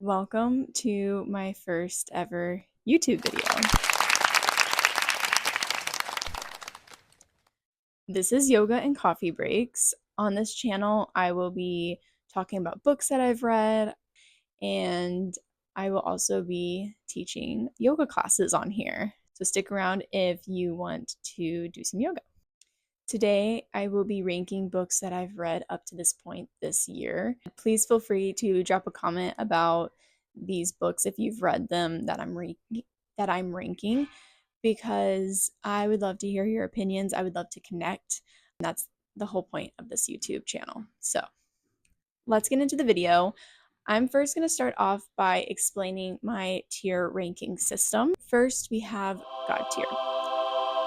Welcome to my first ever YouTube video. This is Yoga and Coffee Breaks. On this channel, I will be talking about books that I've read, and I will also be teaching yoga classes on here. So stick around if you want to do some yoga. Today, I will be ranking books that I've read up to this point this year. Please feel free to drop a comment about these books if you've read them that I'm ranking, because I would love to hear your opinions. I would love to connect. And that's the whole point of this YouTube channel. So let's get into the video. I'm first going to start off by explaining my tier ranking system. First, we have God tier.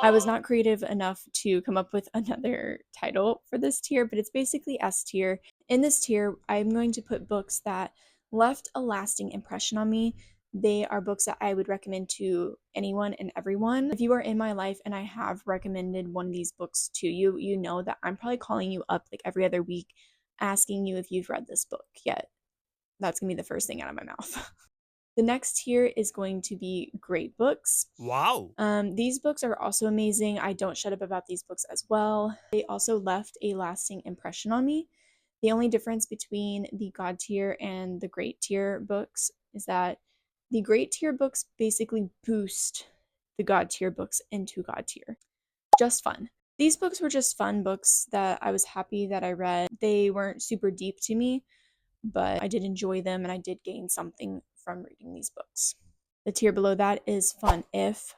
I was not creative enough to come up with another title for this tier, but it's basically S tier. In this tier, I'm going to put books that left a lasting impression on me. They are books that I would recommend to anyone and everyone. If you are in my life and I have recommended one of these books to you, you know that I'm probably calling you up like every other week, asking you if you've read this book yet. That's gonna be the first thing out of my mouth. The next tier is going to be great books. Wow. These books are also amazing. I don't shut up about these books as well. They also left a lasting impression on me. The only difference between the God tier and the great tier books is that the great tier books basically boost the God tier books into God tier. Just fun. These books were just fun books that I was happy that I read. They weren't super deep to me, but I did enjoy them and I did gain something from reading these books. The tier below that is fun if.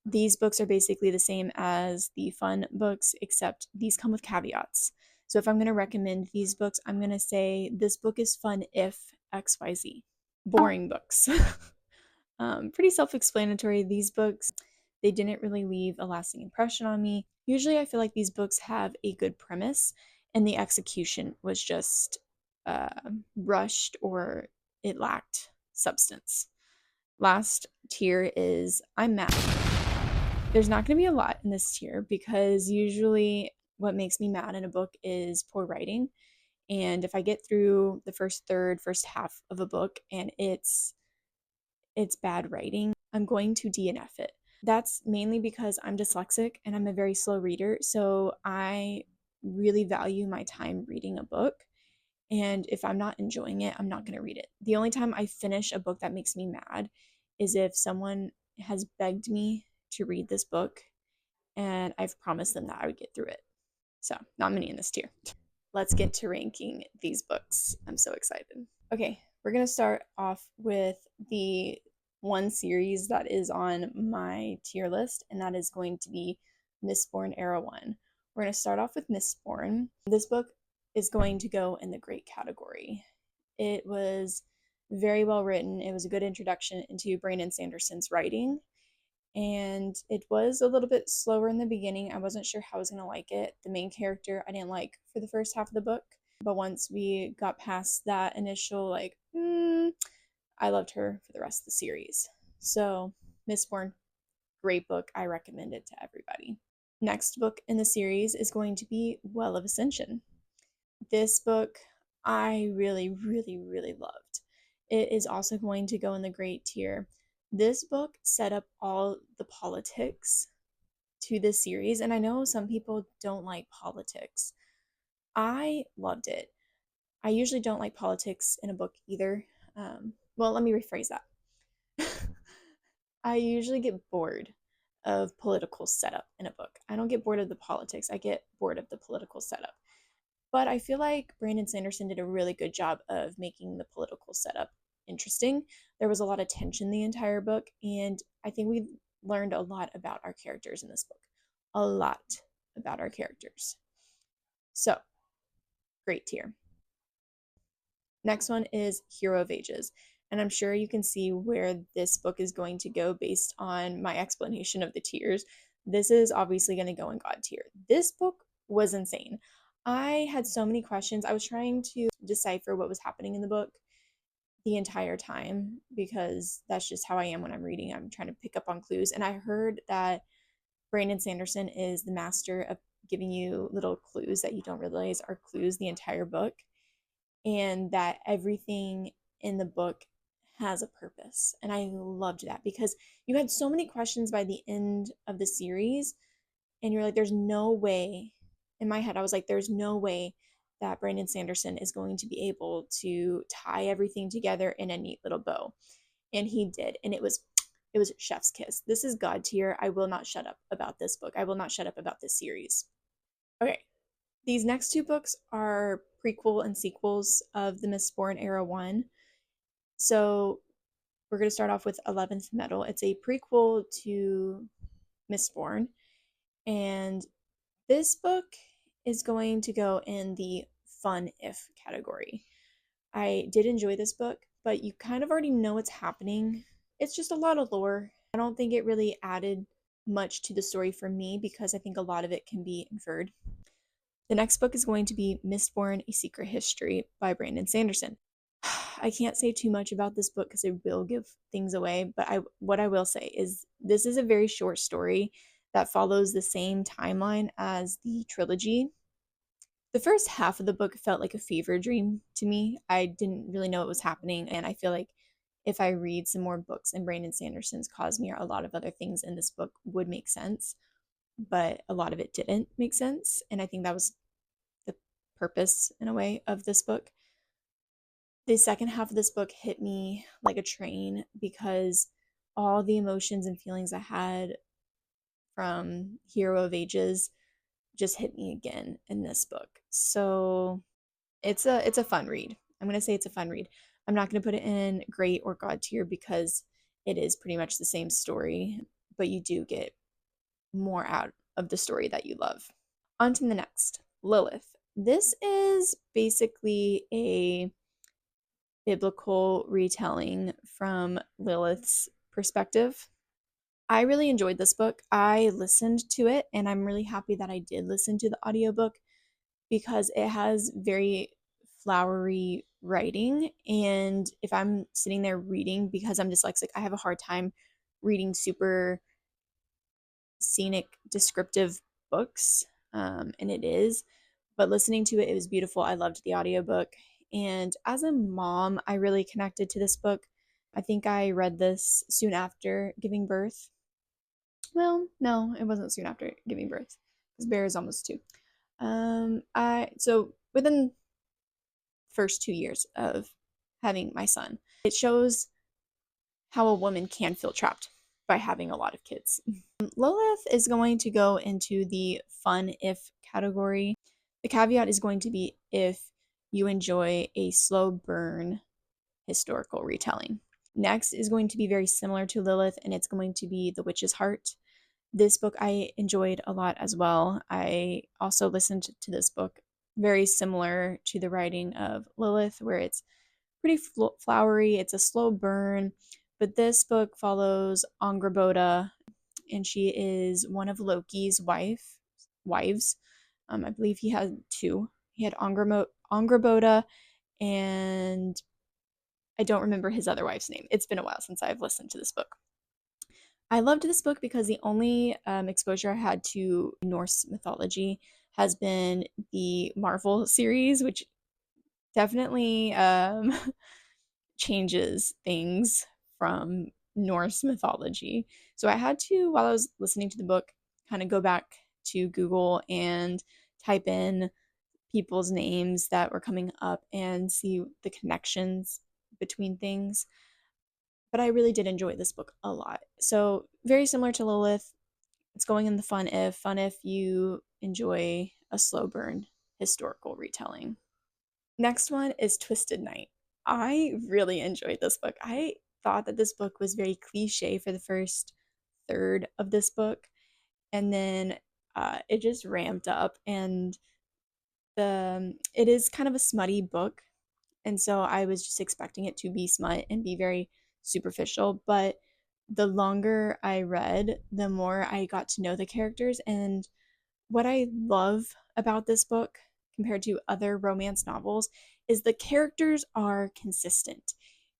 These books are basically the same as the fun books, except these come with caveats. So if I'm going to recommend these books, I'm going to say this book is fun if XYZ. Boring books. Pretty self-explanatory. These books, they didn't really leave a lasting impression on me. Usually I feel like these books have a good premise and the execution was just rushed or it lacked substance. Last tier is I'm mad. There's not going to be a lot in this tier because usually what makes me mad in a book is poor writing. And if I get through the first third, first half of a book and it's bad writing, I'm going to DNF it. That's mainly because I'm dyslexic and I'm a very slow reader. So I really value my time reading a book. And if I'm not enjoying it, I'm not going to read it. The only time I finish a book that makes me mad is if someone has begged me to read this book and I've promised them that I would get through it. So, not many in this tier. Let's get to ranking these books. I'm so excited. Okay, we're going to start off with the one series that is on my tier list, and that is going to be Mistborn Era 1. We're going to start off with Mistborn. This book is going to go in the great category. It was very well written. It was a good introduction into Brandon Sanderson's writing, and it was a little bit slower in the beginning. I wasn't sure how I was going to like it. The main character I didn't like for the first half of the book, but once we got past that initial I loved her for the rest of the series. So Mistborn, great book. I recommend it to everybody. Next book in the series is going to be Well of Ascension. This book I really, really, really loved. It is also going to go in the great tier. This book set up all the politics to this series, and I know some people don't like politics. I loved it. I usually don't like politics in a book either. Well, let me rephrase that. I usually get bored of political setup in a book. I don't get bored of the politics, I get bored of the political setup. But I feel like Brandon Sanderson did a really good job of making the political setup interesting. There was a lot of tension the entire book, and I think we learned a lot about our characters in this book. A lot about our characters. So, great tier. Next one is Hero of Ages. And I'm sure you can see where this book is going to go based on my explanation of the tiers. This is obviously going to go in God tier. This book was insane. I had so many questions. I was trying to decipher what was happening in the book the entire time because that's just how I am when I'm reading. I'm trying to pick up on clues. And I heard that Brandon Sanderson is the master of giving you little clues that you don't realize are clues the entire book, and that everything in the book has a purpose. And I loved that because you had so many questions by the end of the series, and you're like, there's no way. In my head, I was like, there's no way that Brandon Sanderson is going to be able to tie everything together in a neat little bow. And he did. And it was chef's kiss. This is God tier. I will not shut up about this book. I will not shut up about this series. Okay. These next two books are prequel and sequels of the Mistborn Era 1. So we're going to start off with 11th Metal. It's a prequel to Mistborn. And this book is going to go in the fun if category. I did enjoy this book, but you kind of already know what's happening. It's just a lot of lore. I don't think it really added much to the story for me because I think a lot of it can be inferred. The next book is going to be Mistborn: A Secret History by Brandon Sanderson. I can't say too much about this book because it will give things away, but what I will say is this is a very short story that follows the same timeline as the trilogy. The first half of the book felt like a fever dream to me. I didn't really know what was happening, and I feel like if I read some more books in Brandon Sanderson's Cosmere, a lot of other things in this book would make sense, but a lot of it didn't make sense, and I think that was the purpose, in a way, of this book. The second half of this book hit me like a train because all the emotions and feelings I had from Hero of Ages just hit me again in this book. So it's a fun read. I'm gonna say it's a fun read. I'm not gonna put it in great or god tier because it is pretty much the same story, but you do get more out of the story that you love. On to the next, Lilith. This is basically a biblical retelling from Lilith's perspective. I really enjoyed this book. I listened to it, and I'm really happy that I did listen to the audiobook because it has very flowery writing. And if I'm sitting there reading, because I'm dyslexic, I have a hard time reading super scenic, descriptive books, and it is. But listening to it, it was beautiful. I loved the audiobook. And as a mom, I really connected to this book. I think I read this soon after giving birth. Well, no, it wasn't soon after giving birth because Bear is almost 2. I so within the first 2 years of having my son, it shows how a woman can feel trapped by having a lot of kids. Lilith is going to go into the fun if category. The caveat is going to be if you enjoy a slow burn historical retelling. Next is going to be very similar to Lilith, and it's going to be The Witch's Heart. This book I enjoyed a lot as well. I also listened to this book, very similar to the writing of Lilith, where it's pretty flowery. It's a slow burn, but this book follows Angrboda, and she is one of Loki's wives. I believe he had 2. He had Angrboda, and I don't remember his other wife's name. It's been a while since I've listened to this book. I loved this book because the only exposure I had to Norse mythology has been the Marvel series, which definitely changes things from Norse mythology. So I had to, while I was listening to the book, kind of go back to Google and type in people's names that were coming up and see the connections between things. But I really did enjoy this book a lot. So very similar to Lilith, it's going in the fun if you enjoy a slow burn historical retelling. Next one is Twisted Night. I really enjoyed this book. I thought that this book was very cliche for the first third of this book, and then it just ramped up, and it is kind of a smutty book, and so I was just expecting it to be smut and be very superficial, but the longer I read, the more I got to know the characters. And what I love about this book compared to other romance novels is the characters are consistent.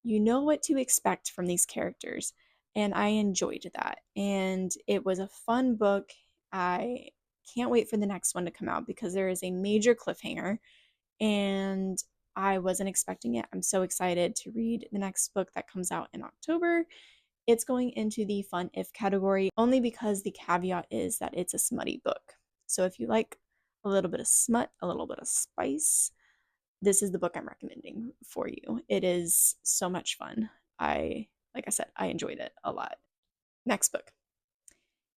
You know what to expect from these characters, and I enjoyed that. And it was a fun book. I can't wait for the next one to come out because there is a major cliffhanger, and I wasn't expecting it. I'm so excited to read the next book that comes out in October. It's going into the fun if category only because the caveat is that it's a smutty book. So if you like a little bit of smut, a little bit of spice, this is the book I'm recommending for you. It is so much fun. Like I said, I enjoyed it a lot. Next book,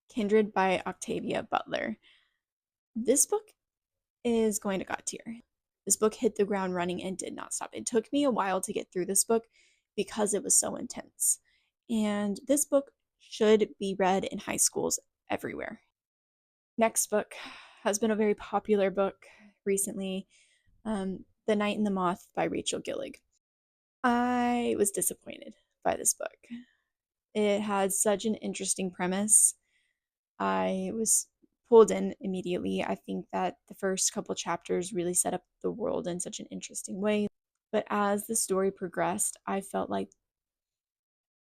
Kindred by Octavia Butler. This book is going to God tier. This book hit the ground running and did not stop. It took me a while to get through this book because it was so intense. And this book should be read in high schools everywhere. Next book has been a very popular book recently, The Night and the Moth by Rachel Gillig. I was disappointed by this book. It had such an interesting premise. I was pulled in immediately. I think that the first couple chapters really set up the world in such an interesting way. But as the story progressed, I felt like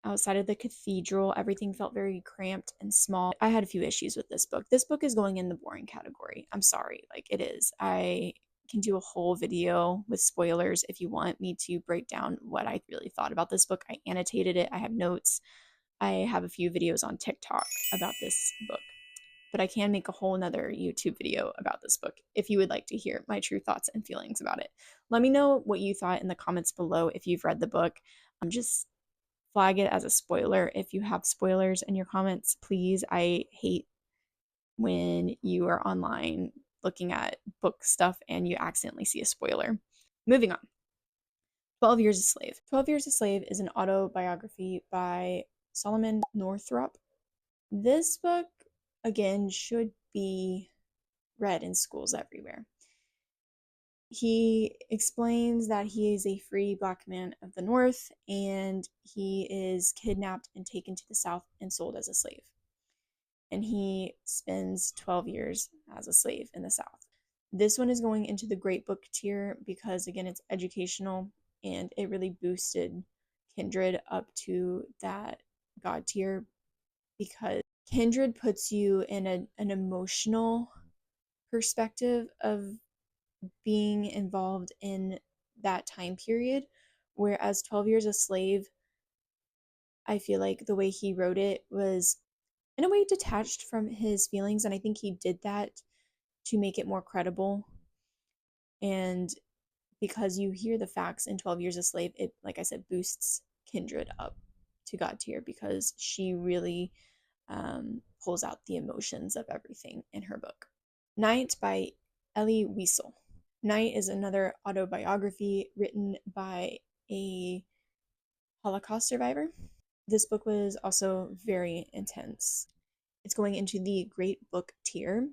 outside of the cathedral, everything felt very cramped and small. I had a few issues with this book. This book is going in the boring category. I'm sorry, like it is. I can do a whole video with spoilers if you want me to break down what I really thought about this book. I annotated it, I have notes. I have a few videos on TikTok about this book, but I can make a whole nother YouTube video about this book if you would like to hear my true thoughts and feelings about it. Let me know what you thought in the comments below if you've read the book. I'm just flag it as a spoiler if you have spoilers in your comments, please. I hate when you are online looking at book stuff and you accidentally see a spoiler. Moving on. 12 Years a Slave. 12 Years a Slave is an autobiography by Solomon Northrop. This book, again, should be read in schools everywhere. He explains that he is a free black man of the North and he is kidnapped and taken to the South and sold as a slave. And he spends 12 years as a slave in the South. This one is going into the great book tier because, again, it's educational and it really boosted Kindred up to that God tier because Kindred puts you in an emotional perspective of being involved in that time period, whereas 12 Years a Slave, I feel like the way he wrote it was in a way detached from his feelings, and I think he did that to make it more credible. And because you hear the facts in 12 Years a Slave, it, like I said, boosts Kindred up to God tier because she really pulls out the emotions of everything in her book. Night by Elie Wiesel. Night is another autobiography written by a Holocaust survivor. This book was also very intense. It's going into the great book tier.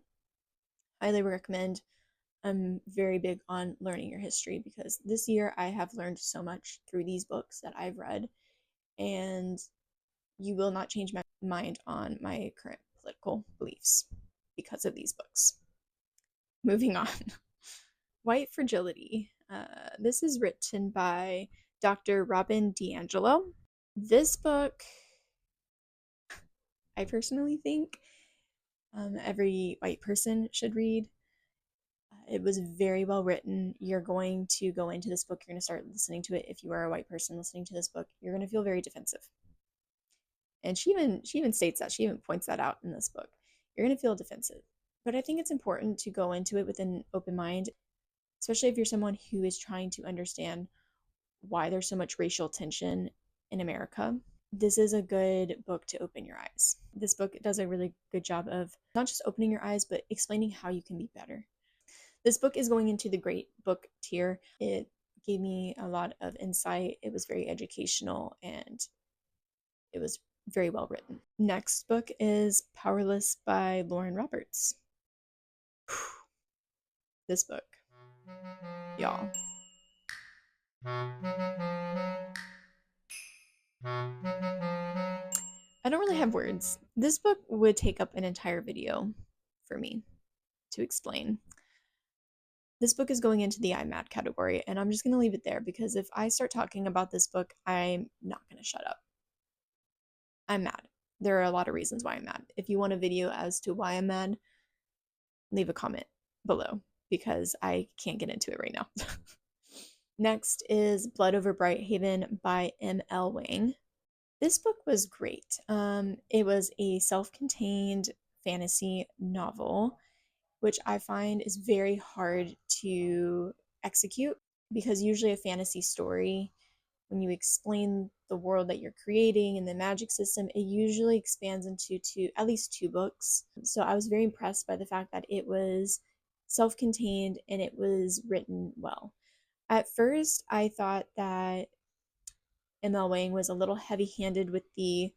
Highly recommend. I'm very big on learning your history because this year I have learned so much through these books that I've read, and you will not change my mind on my current political beliefs because of these books. Moving on. White Fragility. This is written by Dr. Robin DiAngelo. This book, I personally think every white person should read. It was very well written. You're going to go into this book, you're going to start listening to it. If you are a white person listening to this book, you're going to feel very defensive. And she even states that. She even points that out in this book. You're going to feel defensive. But I think it's important to go into it with an open mind, especially if you're someone who is trying to understand why there's so much racial tension in America. This is a good book to open your eyes. This book does a really good job of not just opening your eyes, but explaining how you can be better. This book is going into the great book tier. It gave me a lot of insight. It was very educational and it was very well written. Next book is Powerless by Lauren Roberts. This book, y'all. I don't really have words. This book would take up an entire video for me to explain. This book is going into the I'm mad category, and I'm just going to leave it there because if I start talking about this book, I'm not going to shut up. I'm mad. There are a lot of reasons why I'm mad. If you want a video as to why I'm mad, leave a comment below because I can't get into it right now. Next is Blood Over Brighthaven by M.L. Wang. This book was great. It was a self contained fantasy novel, which I find is very hard to execute because usually a fantasy story, when you explain the world that you're creating and the magic system, it usually expands into at least two books. So I was very impressed by the fact that it was self contained and it was written well. At first, I thought that ML Wang was a little heavy handed with the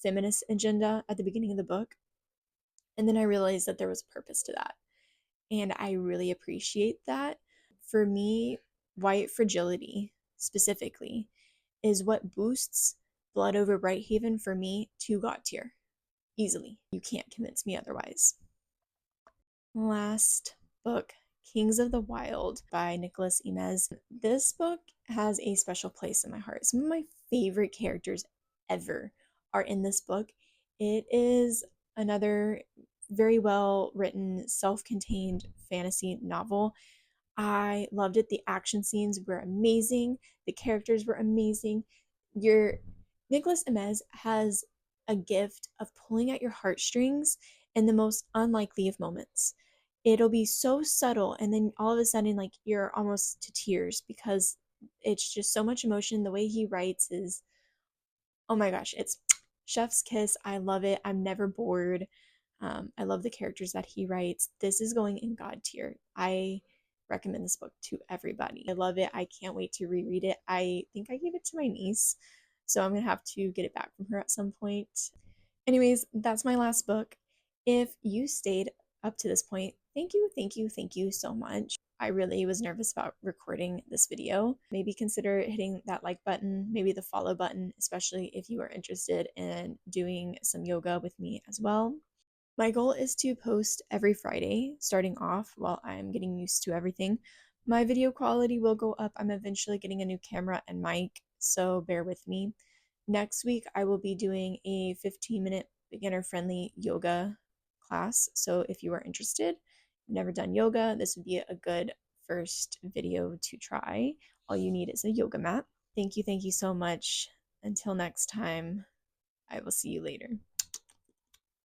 feminist agenda at the beginning of the book. And then I realized that there was a purpose to that. And I really appreciate that. For me, white fragility specifically is what boosts Blood Over Brighthaven for me to God tier easily. You can't convince me otherwise. Last book, Kings of the Wild by Nicholas Imez. This book has a special place in my heart. Some of my favorite characters ever are in this book. It is another very well written, self contained fantasy novel. I loved it. The action scenes were amazing, the characters were amazing. Your Nicholas Imez has a gift of pulling at your heartstrings in the most unlikely of moments. It'll be so subtle, and then all of a sudden, like, you're almost to tears because it's just so much emotion. The way he writes is, oh my gosh, it's chef's kiss. I love it. I'm never bored. I love the characters that he writes. This is going in God tier. I recommend this book to everybody. I love it. I can't wait to reread it. I think I gave it to my niece, so I'm gonna have to get it back from her at some point. Anyways, that's my last book. If you stayed up to this point, thank you, thank you, thank you so much. I really was nervous about recording this video. Maybe consider hitting that like button, maybe the follow button, especially if you are interested in doing some yoga with me as well. My goal is to post every Friday, starting off while I'm getting used to everything. My video quality will go up. I'm eventually getting a new camera and mic, so bear with me. Next week, I will be doing a 15-minute beginner-friendly yoga class. So if you are interested, never done yoga, this would be a good first video to try. All you need is a yoga mat. Thank you so much. Until next time, I will see you later.